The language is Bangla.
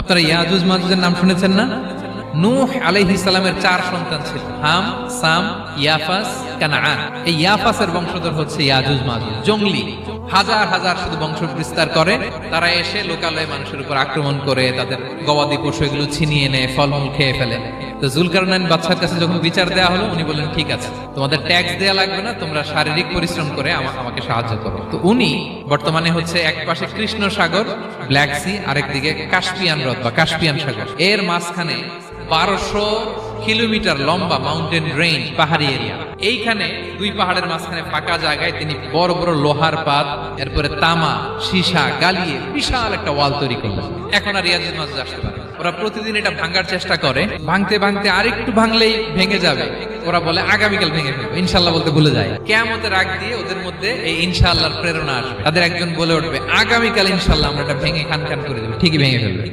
আপনারা ইয়াজুজ মাজুজের নাম শুনেছেন না? নূহ আলাইহিস সালামের 4 সন্তান ছিল, হাম, সাম, ইয়াফাস, কানাআন। এই ইয়াফাসের বংশধর হচ্ছে ইয়াজুজ মাজুজ, জঙ্গলি, হাজার হাজার শুধু বংশ বিস্তার করে। তারা এসে লোকালয়ে মানুষের উপর আক্রমণ করে, তাদের গবাদি পশু এগুলো ছিনিয়ে নেয়, ফলমূল খেয়ে ফেলে। তো জুলকারনাইন বাদশার কাছে যখন বিচার দেওয়া হলো, উনি বললেন ঠিক আছে, তোমাদের ট্যাক্স দেয়া লাগবে না, তোমরা শারীরিক পরিশ্রম করে আমাকে সাহায্য করো। তো উনি বর্তমানে হচ্ছে এক পাশে কৃষ্ণ সাগর, ব্ল্যাক সি, আরেকদিকে কাস্পিয়ান হ্রদ বা কাস্পিয়ান সাগর, এর মাঝখানে 1200 কিলোমিটার লম্বা মাউন্টেন রেঞ্জ, পাহাড়ি এরিয়া। এইখানে দুই পাহাড়ের মাঝখানে ফাঁকা জায়গায় তিনি বড় বড় লোহার পাত, এরপরে তামা, সীসা গালিয়ে বিশাল একটা ওয়াল তৈরি করলেন। এখন আর ইয়াজুজ মাজুজ আসতে পারে। ওরা প্রতিদিন এটা ভাঙার চেষ্টা করে, ভাঙতে ভাঙতে আরেকটু ভাঙলেই ভেঙে যাবে। ওরা বলে আগামীকাল ভেঙে ফেলবে, ইনশাল্লাহ বলতে ভুলে যায়। কিয়ামতের আগ দিয়ে ওদের মধ্যে এই ইনশাআল্লাহর প্রেরণা আসবে। তাদের একজন বলে উঠবে, আগামীকাল ইনশাল্লাহ আমরা এটা ভেঙে খান খান করে দেবো, ঠিকই ভেঙে ফেলবে।